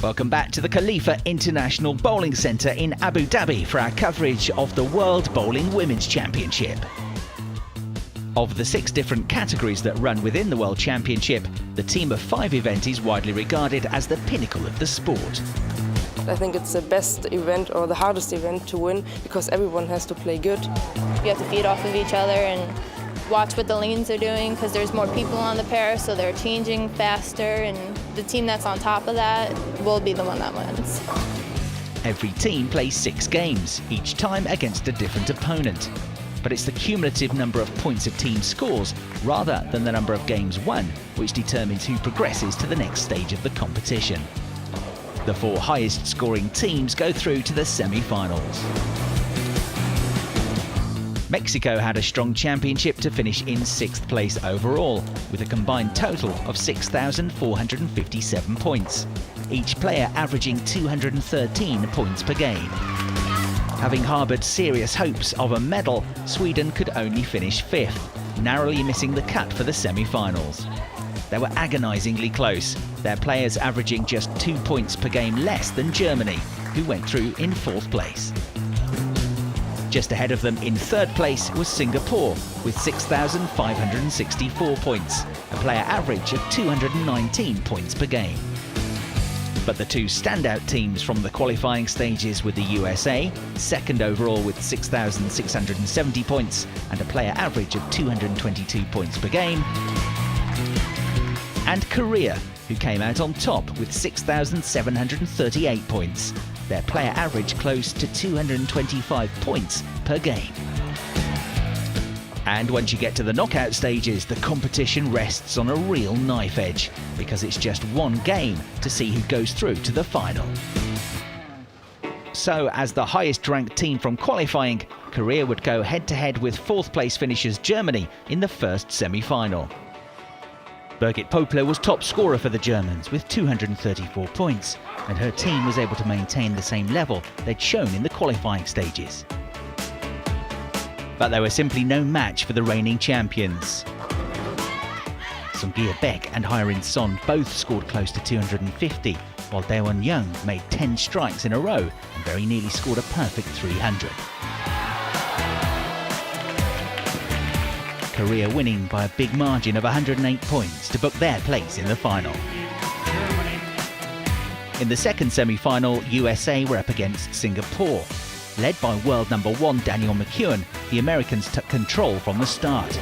Welcome back to the Khalifa International Bowling Centre in Abu Dhabi for our coverage of the World Bowling Women's Championship. Of the 6 different categories that run within the World Championship, the team of 5 event is widely regarded as the pinnacle of the sport. I think it's the best event or the hardest event to win because everyone has to play good. You have to feed off of each other and watch what the lanes are doing because there's more people on the pair, so they're changing faster, and the team that's on top of that will be the one that wins. Every team plays 6 games, each time against a different opponent. But it's the cumulative number of points a team scores rather than the number of games won which determines who progresses to the next stage of the competition. The 4 highest scoring teams go through to the semi-finals. Mexico had a strong championship to finish in 6th place overall, with a combined total of 6,457 points, each player averaging 213 points per game. Having harboured serious hopes of a medal, Sweden could only finish 5th, narrowly missing the cut for the semi-finals. They were agonisingly close, their players averaging just 2 points per game less than Germany, who went through in 4th place. Just ahead of them in 3rd place was Singapore with 6,564 points, a player average of 219 points per game. But the 2 standout teams from the qualifying stages were the USA, 2nd overall with 6,670 points and a player average of 222 points per game, and Korea, who came out on top with 6,738 points. Their player average close to 225 points per game. And once you get to the knockout stages, the competition rests on a real knife edge, because it's just 1 game to see who goes through to the final. So, as the highest ranked team from qualifying, Korea would go head-to-head with 4th place finishers Germany in the first semi-final. Birgit Popler was top scorer for the Germans with 234 points, and her team was able to maintain the same level they'd shown in the qualifying stages. But they were simply no match for the reigning champions. Sungyeon Baek and Hye-rin Son both scored close to 250, while Daewon Young made 10 strikes in a row and very nearly scored a perfect 300. Korea winning by a big margin of 108 points to book their place in the final. In the second semi-final, USA were up against Singapore. Led by world number 1 Daniel McEwen, the Americans took control from the start.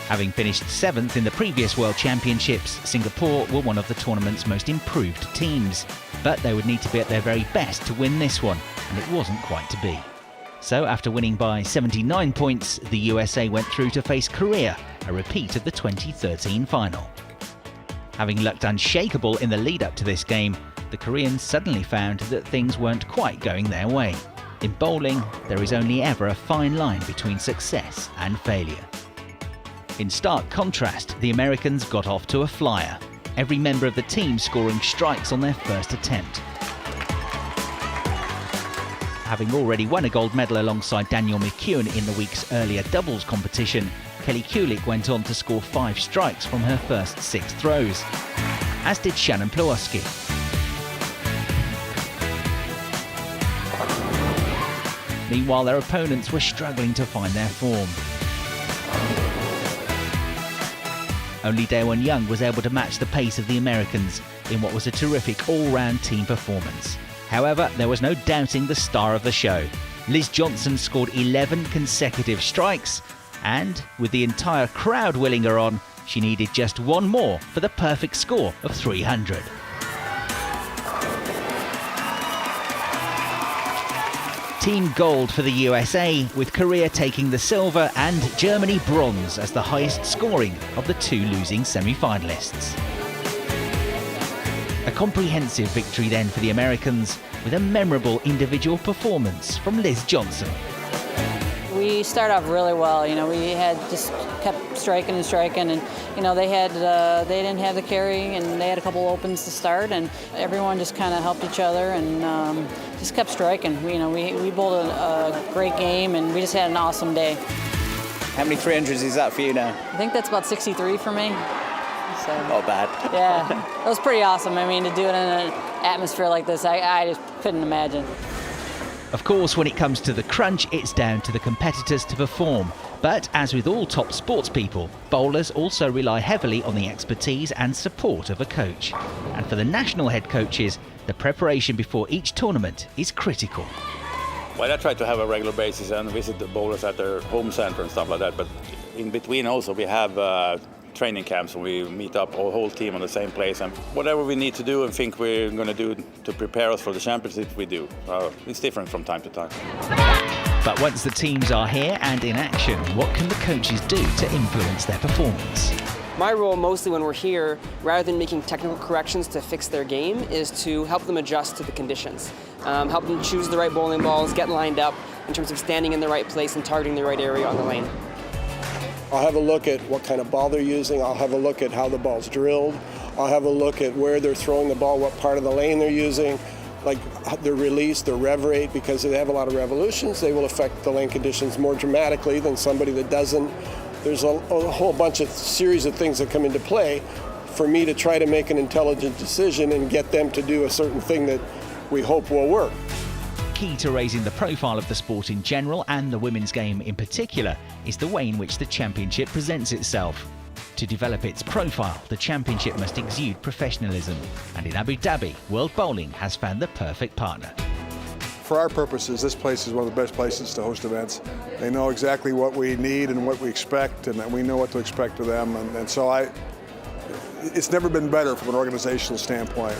Having finished 7th in the previous World Championships, Singapore were one of the tournament's most improved teams. But they would need to be at their very best to win this one, and it wasn't quite to be. So after winning by 79 points, the USA went through to face Korea, a repeat of the 2013 final. Having looked unshakable in the lead-up to this game, the Koreans suddenly found that things weren't quite going their way. In bowling, there is only ever a fine line between success and failure. In stark contrast, the Americans got off to a flyer, every member of the team scoring strikes on their first attempt. Having already won a gold medal alongside Daniel McEwen in the week's earlier doubles competition, Kelly Kulik went on to score 5 strikes from her first 6 throws, as did Shannon Plowoski. Meanwhile, their opponents were struggling to find their form. Only Daewon Young was able to match the pace of the Americans in what was a terrific all-round team performance. However, there was no doubting the star of the show. Liz Johnson scored 11 consecutive strikes, and with the entire crowd willing her on, she needed just 1 more for the perfect score of 300. Team gold for the USA, with Korea taking the silver and Germany bronze as the highest scoring of the 2 losing semi-finalists. A comprehensive victory then for the Americans, with a memorable individual performance from Liz Johnson. We started off really well. We had just kept striking and striking, and they didn't have the carry, and they had a couple opens to start, and everyone just kind of helped each other and just kept striking. We bowled a great game, and we just had an awesome day. How many 300s is that for you now? I think that's about 63 for me. So, Not bad. yeah, it was pretty awesome. I mean, to do it in an atmosphere like this, I just couldn't imagine. Of course, when it comes to the crunch, it's down to the competitors to perform. But as with all top sports people, bowlers also rely heavily on the expertise and support of a coach. And for the national head coaches, the preparation before each tournament is critical. Well, I try to have a regular basis and visit the bowlers at their home center and stuff like that. But in between also we have training camps where we meet up our whole team on the same place, and whatever we need to do and think we're going to do to prepare us for the championship, we do. It's different from time to time. But once the teams are here and in action, what can the coaches do to influence their performance? My role mostly when we're here, rather than making technical corrections to fix their game, is to help them adjust to the conditions. Help them choose the right bowling balls, get lined up in terms of standing in the right place and targeting the right area on the lane. I'll have a look at what kind of ball they're using. I'll have a look at how the ball's drilled. I'll have a look at where they're throwing the ball, what part of the lane they're using, like their release, their rev rate, because if they have a lot of revolutions, they will affect the lane conditions more dramatically than somebody that doesn't. There's a whole bunch of series of things that come into play for me to try to make an intelligent decision and get them to do a certain thing that we hope will work. Key to raising the profile of the sport in general and the women's game in particular is the way in which the championship presents itself. To develop its profile, the championship must exude professionalism, and in Abu Dhabi, World Bowling has found the perfect partner. For our purposes, this place is one of the best places to host events. They know exactly what we need and what we expect, and we know what to expect of them, and so it's never been better from an organizational standpoint.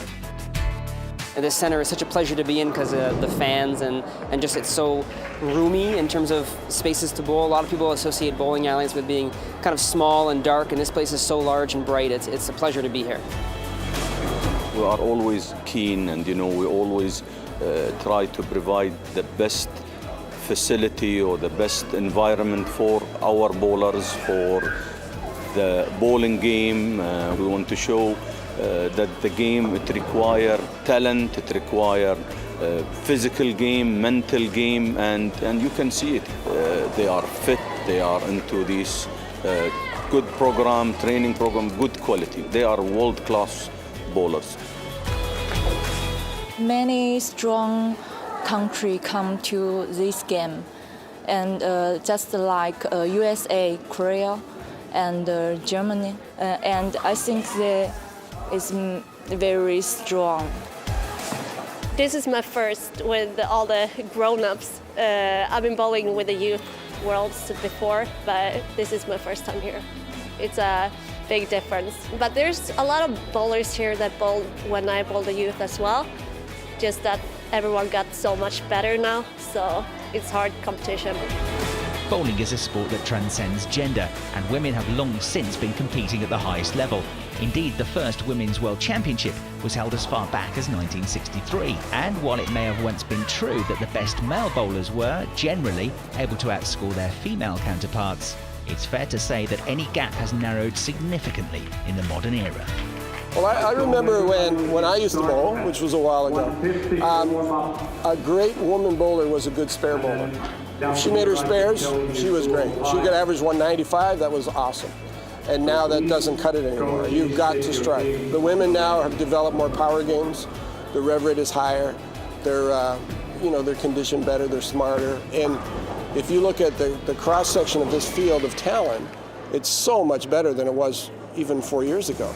And this center is such a pleasure to be in because of the fans and just it's so roomy in terms of spaces to bowl. A lot of people associate bowling alleys with being kind of small and dark, and this place is so large and bright. It's a pleasure to be here. We are always keen, and we always try to provide the best facility or the best environment for our bowlers, for the bowling game. We want to show that the game, it requires talent, it requires physical game, mental game, and you can see it. They are fit, they are into this good program, training program, good quality. They are world-class bowlers. Many strong countries come to this game, and just like USA, Korea, and Germany, and I think they is very strong. This is my first with all the grown-ups. I've been bowling with the youth worlds before, but this is my first time here. It's a big difference. But there's a lot of bowlers here that bowl when I bowl the youth as well. Just that everyone got so much better now, so it's hard competition. Bowling is a sport that transcends gender, and women have long since been competing at the highest level. Indeed, the first Women's World Championship was held as far back as 1963, and while it may have once been true that the best male bowlers were, generally, able to outscore their female counterparts, it's fair to say that any gap has narrowed significantly in the modern era. Well, I remember when I used to bowl, which was a while ago, a great woman bowler was a good spare bowler. If she made her spares, she was great. She could average 195, that was awesome. And now that doesn't cut it anymore. You've got to strike. The women now have developed more power games. The rev rate is higher. They're conditioned better. They're smarter. And if you look at the cross section of this field of talent, it's so much better than it was even 4 years ago.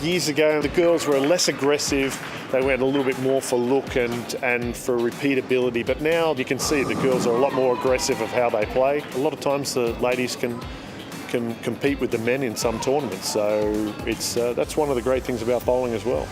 Years ago, the girls were less aggressive. They went a little bit more for look and for repeatability. But now you can see the girls are a lot more aggressive of how they play. A lot of times the ladies can compete with the men in some tournaments. So that's one of the great things about bowling as well.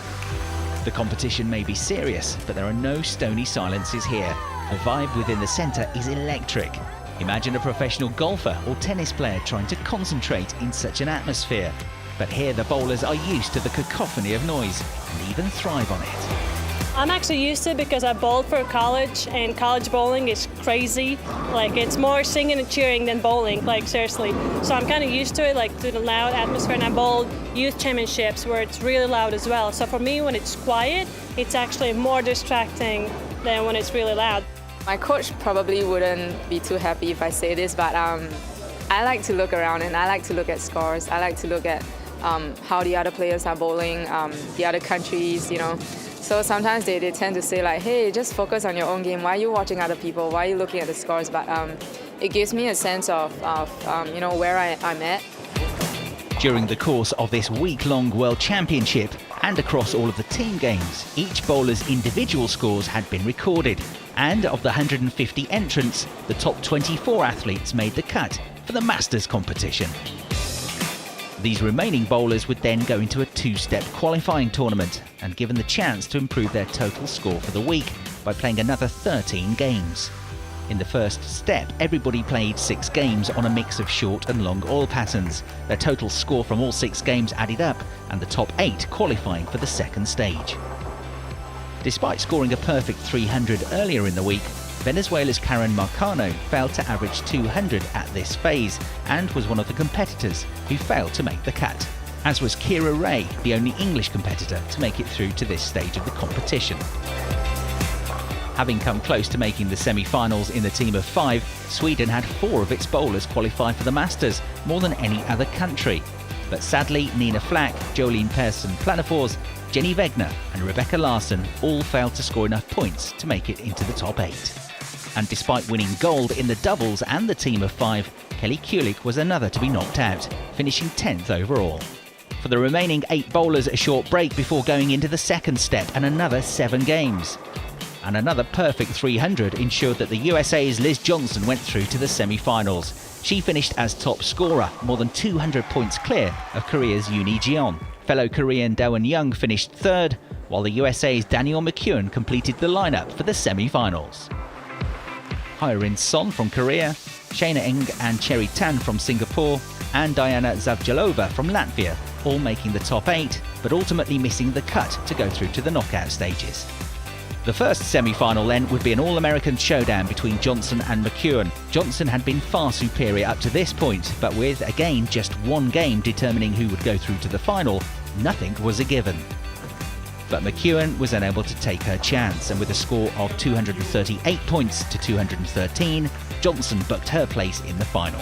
The competition may be serious, but there are no stony silences here. The vibe within the centre is electric. Imagine a professional golfer or tennis player trying to concentrate in such an atmosphere. But here the bowlers are used to the cacophony of noise and even thrive on it. I'm actually used to it because I bowled for college, and college bowling is crazy. Like, it's more singing and cheering than bowling, like, seriously. So I'm kind of used to it, like, to the loud atmosphere, and I bowled youth championships where it's really loud as well. So for me, when it's quiet, it's actually more distracting than when it's really loud. My coach probably wouldn't be too happy if I say this, but I like to look around and I like to look at scores. I like to look at how the other players are bowling, the other countries, you know. So sometimes they tend to say like, hey, just focus on your own game. Why are you watching other people? Why are you looking at the scores? But it gives me a sense of you know, where I'm at. During the course of this week-long World Championship and across all of the team games, each bowler's individual scores had been recorded. And of the 150 entrants, the top 24 athletes made the cut for the Masters competition. These remaining bowlers would then go into a two-step qualifying tournament and given the chance to improve their total score for the week by playing another 13 games. In the first step, everybody played 6 games on a mix of short and long oil patterns. Their total score from all 6 games added up, and the top 8 qualifying for the second stage. Despite scoring a perfect 300 earlier in the week, Venezuela's Karen Marcano failed to average 200 at this phase and was one of the competitors who failed to make the cut, as was Kira Ray, the only English competitor to make it through to this stage of the competition. Having come close to making the semi-finals in the team of 5, Sweden had 4 of its bowlers qualify for the Masters, more than any other country. But sadly, Nina Flack, Jolene Persson-Planafors, Jenny Wegner and Rebecca Larson all failed to score enough points to make it into the top 8. And despite winning gold in the doubles and the team of 5, Kelly Kulik was another to be knocked out, finishing 10th overall. For the remaining 8 bowlers, a short break before going into the second step and another 7 games. And another perfect 300 ensured that the USA's Liz Johnson went through to the semi-finals. She finished as top scorer, more than 200 points clear of Korea's Yoon Jeon. Fellow Korean Daewon Young finished 3rd, while the USA's Daniel McEwen completed the lineup for the semi-finals. Hyerin Son from Korea, Shayna Eng and Cherry Tan from Singapore, and Diana Zavjalova from Latvia, all making the top 8, but ultimately missing the cut to go through to the knockout stages. The first semi-final then would be an all-American showdown between Johnson and McEwen. Johnson had been far superior up to this point, but with, again, just 1 game determining who would go through to the final, nothing was a given. But McEwen was unable to take her chance, and with a score of 238 points to 213, Johnson booked her place in the final.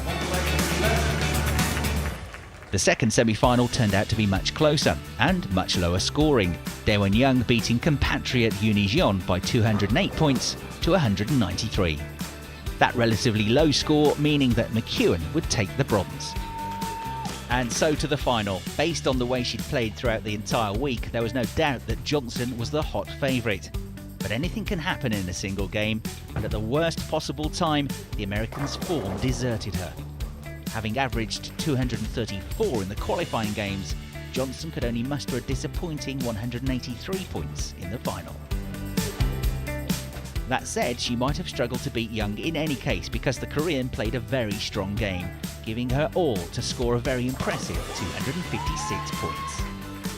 The second semi-final turned out to be much closer and much lower scoring. Daewon Young beating compatriot Yoon Jeon by 208 points to 193. That relatively low score meaning that McEwen would take the bronze. And so to the final. Based on the way she'd played throughout the entire week, there was no doubt that Johnson was the hot favourite. But anything can happen in a single game, and at the worst possible time, the Americans' form deserted her. Having averaged 234 in the qualifying games, Johnson could only muster a disappointing 183 points in the final. That said, she might have struggled to beat Young in any case because the Korean played a very strong game, giving her all to score a very impressive 256 points.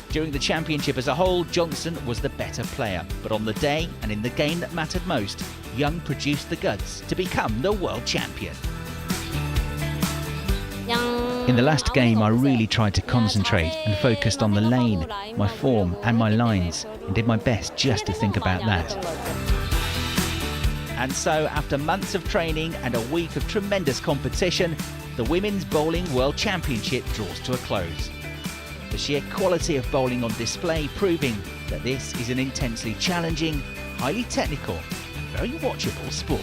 During the championship as a whole, Johnson was the better player, but on the day and in the game that mattered most, Young produced the guts to become the world champion. In the last game, I really tried to concentrate and focused on the lane, my form and my lines, and did my best just to think about that. And so, after months of training and a week of tremendous competition, the Women's Bowling World Championship draws to a close. The sheer quality of bowling on display proving that this is an intensely challenging, highly technical and very watchable sport.